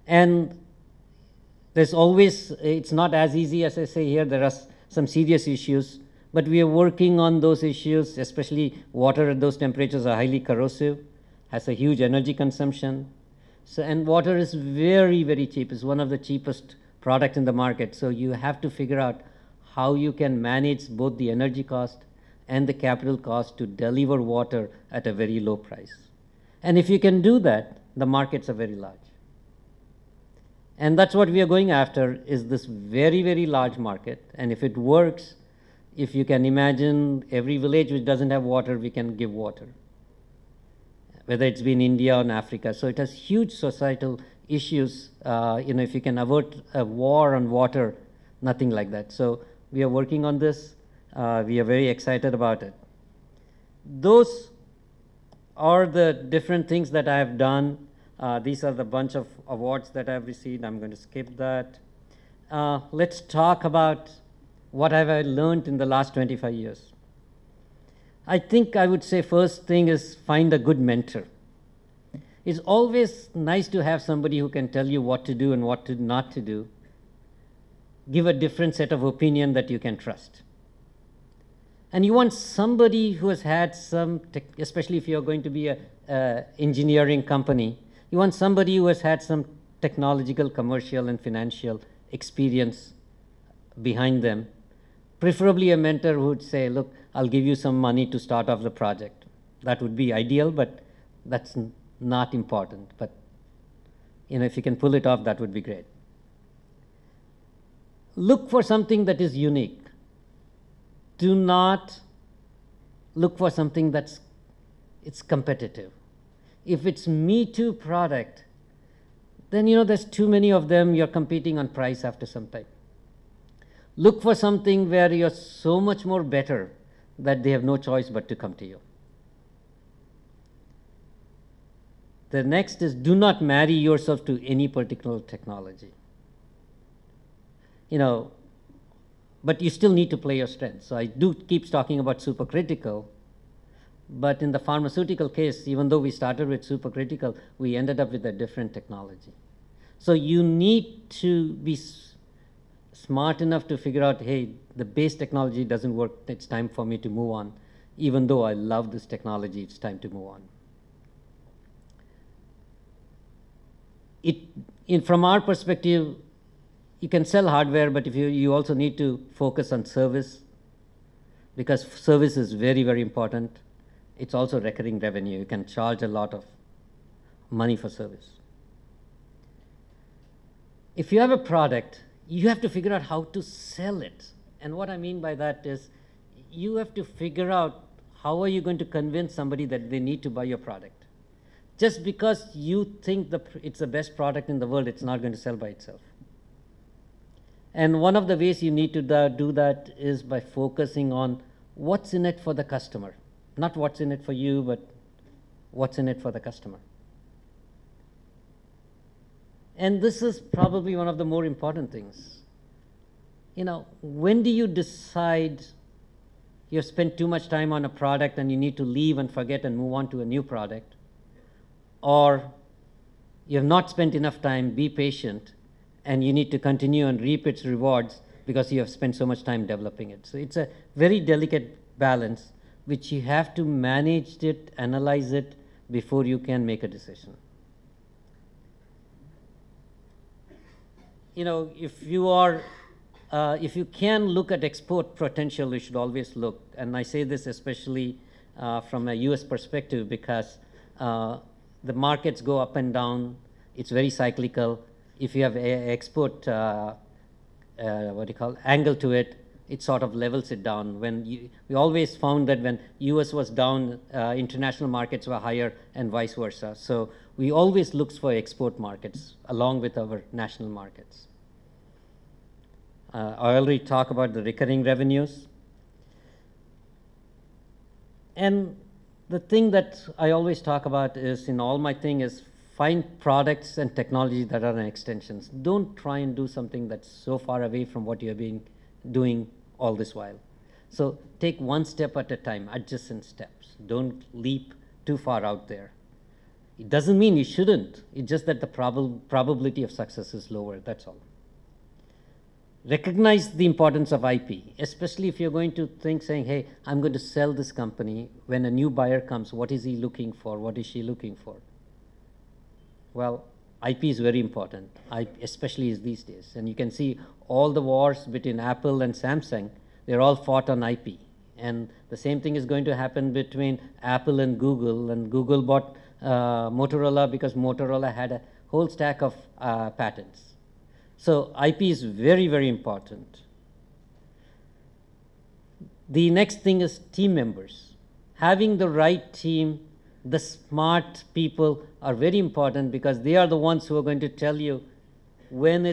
And there's always, it's not as easy as I say here, there are some serious issues, but we are working on those issues, especially water at those temperatures are highly corrosive, has a huge energy consumption. So, and water is very, very cheap. It's one of the cheapest products in the market. So you have to figure out how you can manage both the energy cost and the capital cost to deliver water at a very low price. And if you can do that, the markets are very large. And that's what we are going after, is this very, very large market. And if it works, if you can imagine every village which doesn't have water, we can give water, whether it's been India or in Africa. So it has huge societal issues. If you can avert a war on water, nothing like that. So we are working on this. We are very excited about it. Those are the different things that I have done. These are the bunch of awards that I've received. I'm going to skip that. Let's talk about what have I learned in the last 25 years. I think I would say first thing is find a good mentor. It's always nice to have somebody who can tell you what to do and what not to do. Give a different set of opinion that you can trust. And you want somebody who has had some, especially if you're going to be an engineering company, you want somebody who has had some technological, commercial, and financial experience behind them. Preferably a mentor who would say, look, I'll give you some money to start off the project. That would be ideal, but that's not important. But if you can pull it off, that would be great. Look for something that is unique. Do not look for something it's competitive. If it's Me Too product, then there's too many of them, you're competing on price after some time. Look for something where you're so much more better that they have no choice but to come to you. The next is, do not marry yourself to any particular technology. But you still need to play your strengths. So I do keep talking about supercritical, but in the pharmaceutical case, even though we started with supercritical, we ended up with a different technology. So you need to be smart enough to figure out, hey, the base technology doesn't work, it's time for me to move on. Even though I love this technology, it's time to move on. From our perspective, you can sell hardware, but you also need to focus on service, because service is very, very important. It's also recurring revenue. You can charge a lot of money for service. If you have a product, you have to figure out how to sell it. And what I mean by that is, you have to figure out how are you going to convince somebody that they need to buy your product. Just because you think it's the best product in the world, it's not going to sell by itself. And one of the ways you need to do that is by focusing on what's in it for the customer. Not what's in it for you, but what's in it for the customer. And this is probably one of the more important things. When do you decide you've spent too much time on a product and you need to leave and forget and move on to a new product? Or you have not spent enough time, be patient, and you need to continue and reap its rewards because you have spent so much time developing it. So it's a very delicate balance, which you have to manage it, analyze it, before you can make a decision. If you can look at export potential, you should always look. And I say this especially from a US perspective, because the markets go up and down. It's very cyclical. If you have an export, angle to it, it sort of levels it down. We always found that when US was down, international markets were higher and vice versa. So we always look for export markets along with our national markets. I already talked about the recurring revenues. And the thing that I always talk about is, in all my thing, is find products and technology that are extensions. Don't try and do something that's so far away from what you have been doing all this while. So take one step at a time, adjacent steps. Don't leap too far out there. It doesn't mean you shouldn't. It's just that the probability of success is lower, that's all. Recognize the importance of IP, especially if you're going to think saying, hey, I'm going to sell this company. When a new buyer comes, what is he looking for? What is she looking for? Well, IP is very important, especially these days. And you can see all the wars between Apple and Samsung, they're all fought on IP. And the same thing is going to happen between Apple and Google bought Motorola because Motorola had a whole stack of patents. So IP is very, very important. The next thing is team members. Having the right team, the smart people are very important because they are the ones who are going to tell you when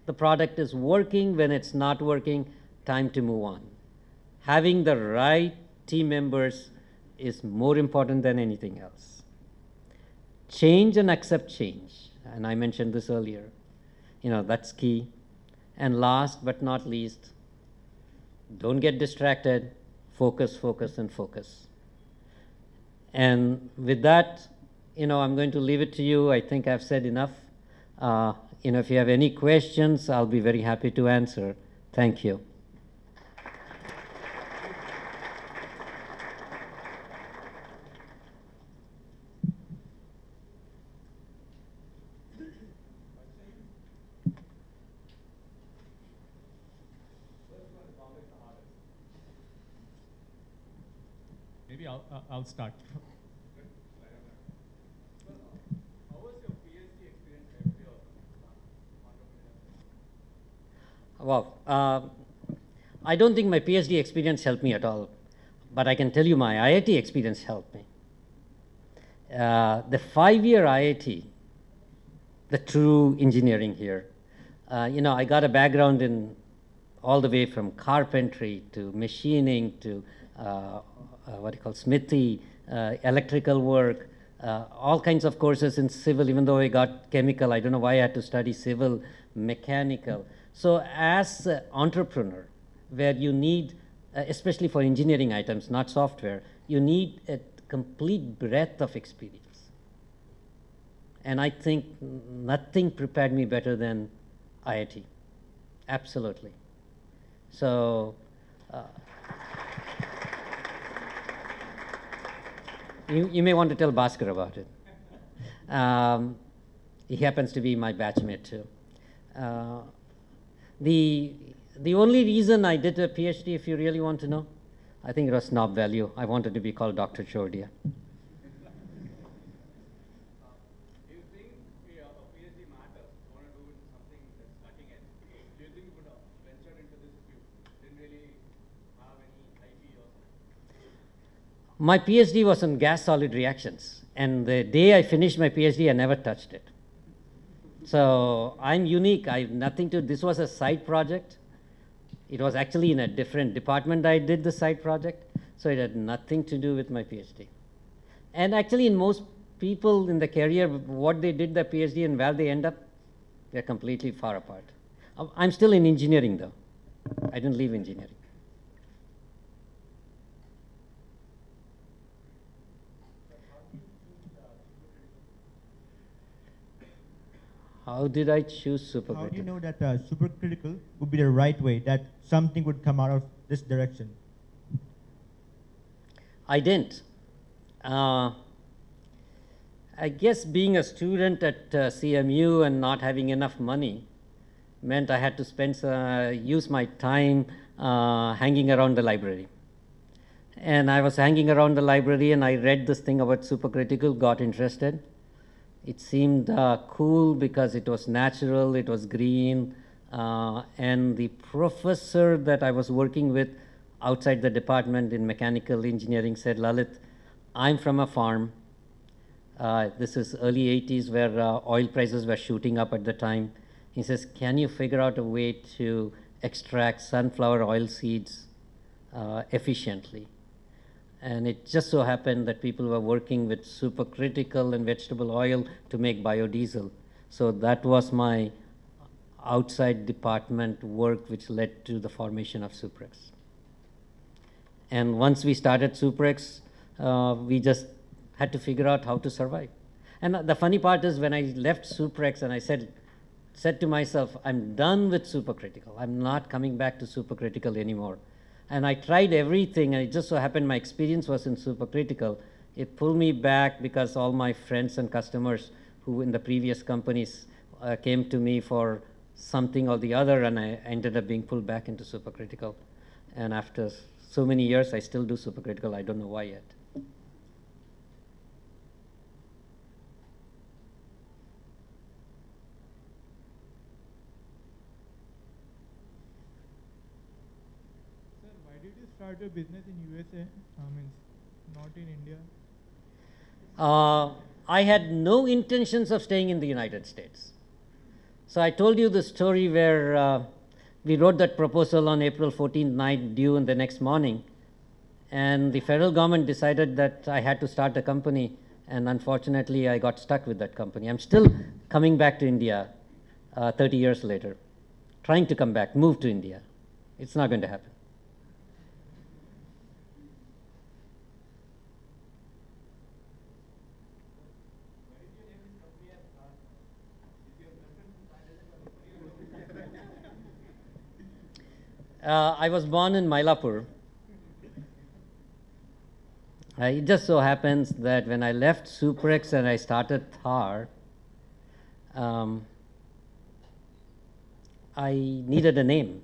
the product is working, when it's not working, time to move on. Having the right team members is more important than anything else. Change and accept change. And I mentioned this earlier. That's key. And last but not least, don't get distracted. Focus, focus, and focus. And with that, I'm going to leave it to you. I think I've said enough. If you have any questions, I'll be very happy to answer. Thank you. Maybe I'll start. How was your PhD experience helped your entrepreneurship? Wow. I don't think my PhD experience helped me at all, but I can tell you my IIT experience helped me. The 5-year IIT, the true engineering here, I got a background in all the way from carpentry to machining to smithy, electrical work, all kinds of courses in civil, even though I got chemical. I don't know why I had to study civil, mechanical. So as an entrepreneur, where you need, especially for engineering items, not software, you need a complete breadth of experience. And I think nothing prepared me better than IIT. Absolutely. So, you may want to tell Bhaskar about it. He happens to be my batchmate too. The only reason I did a PhD, if you really want to know, I think it was snob value. I wanted to be called Dr. Chordia. Do you think a PhD matters? You want to do something that's cutting edge. Do you think you would have ventured into this if you didn't really have any IP or something? My PhD was on gas solid reactions. And the day I finished my PhD, I never touched it. So I'm unique. I have nothing to, this was a side project. It was actually in a different department I did the side project. So it had nothing to do with my PhD. And actually in most people in the career, what they did their PhD and where they end up, they're completely far apart. I'm still in engineering though. I didn't leave engineering. How did I choose supercritical? How do you know that supercritical would be the right way, that something would come out of this direction? I didn't. I guess being a student at CMU and not having enough money meant I had to use my time hanging around the library. And I was hanging around the library and I read this thing about supercritical, got interested. It seemed cool because it was natural, it was green, and the professor that I was working with outside the department in mechanical engineering said, Lalit, I'm from a farm. This is early 80s where oil prices were shooting up at the time. He says, can you figure out a way to extract sunflower oil seeds efficiently? And it just so happened that people were working with supercritical and vegetable oil to make biodiesel. So that was my outside department work which led to the formation of Suprex. And once we started Suprex, we just had to figure out how to survive. And the funny part is when I left Suprex and I said to myself, I'm done with supercritical. I'm not coming back to supercritical anymore. And I tried everything, and it just so happened my experience was in supercritical. It pulled me back because all my friends and customers who in the previous companies came to me for something or the other, and I ended up being pulled back into supercritical. And after so many years, I still do supercritical. I don't know why yet. Sir, why did you start your business in USA? Means not in India. I had no intentions of staying in the United States. So I told you the story where we wrote that proposal on April 14th night, due in the next morning. And the federal government decided that I had to start a company. And unfortunately, I got stuck with that company. I'm still coming back to India 30 years later, trying to come back, move to India. It's not going to happen. I was born in Mylapore. It just so happens that when I left Suprex and I started Thar, I needed a name.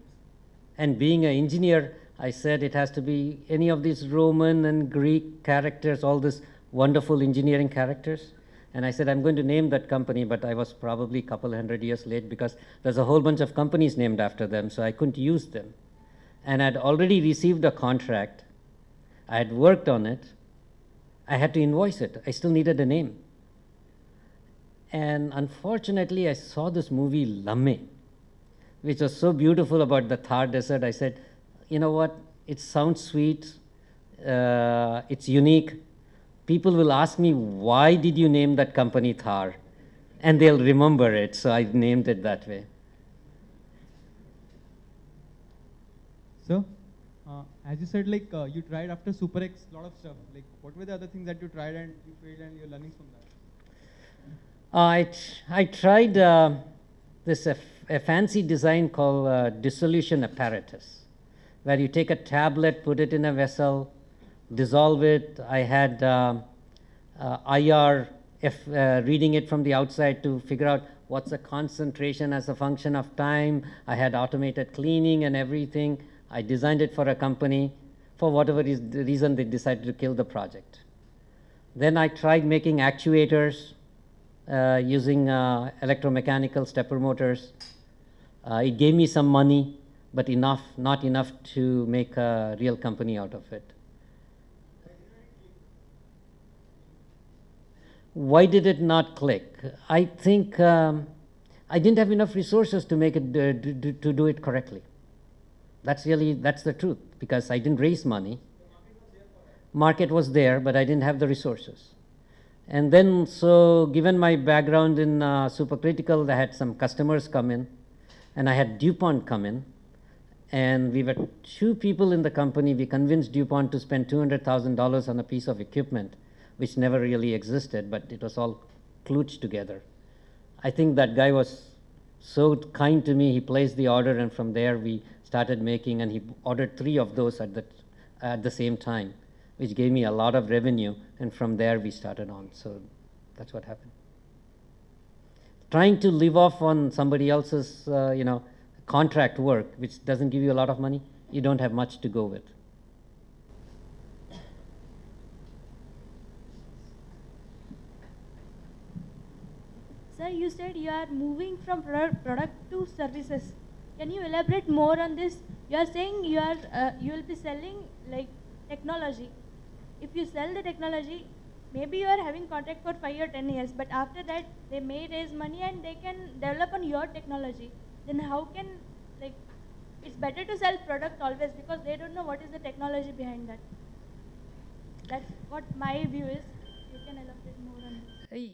And being an engineer, I said it has to be any of these Roman and Greek characters, all these wonderful engineering characters. And I said, I'm going to name that company, but I was probably a couple hundred years late because there's a whole bunch of companies named after them, so I couldn't use them. And I'd already received a contract. I had worked on it. I had to invoice it. I still needed a name. And unfortunately, I saw this movie, Lamme, which was so beautiful about the Thar Desert. I said, you know what? It sounds sweet. It's unique. People will ask me, why did you name that company Thar? And they'll remember it, so I named it that way. So, as you said, like you tried after SuperX, a lot of stuff. Like, what were the other things that you tried and you failed and you're learning from that? I tried this a fancy design called dissolution apparatus, where you take a tablet, put it in a vessel, dissolve it. I had IR reading it from the outside to figure out what's the concentration as a function of time. I had automated cleaning and everything. I designed it for a company. For whatever reason, they decided to kill the project. Then I tried making actuators using electromechanical stepper motors. It gave me some money, but not enough to make a real company out of it. Why did it not click? I think I didn't have enough resources to make it to do it correctly. That's the truth, because I didn't raise money. Market was there, but I didn't have the resources. And then, so given my background in supercritical, I had some customers come in, and I had DuPont come in, and we were 2 people in the company. We convinced DuPont to spend $200,000 on a piece of equipment, which never really existed, but it was all kludged together. I think that guy was so kind to me. He placed the order, and from there we started making, and he ordered 3 of those at the same time, which gave me a lot of revenue, and from there we started on. So that's what happened. Trying to live off on somebody else's contract work, which doesn't give you a lot of money, you don't have much to go with. Sir, you said you are moving from product to services. Can you elaborate more on this? You are saying you will be selling like technology. If you sell the technology, maybe you are having contract for 5 or 10 years, but after that they may raise money and they can develop on your technology. Then how can, like, it's better to sell product always because they don't know what is the technology behind that. That's what my view is. You can elaborate more on this.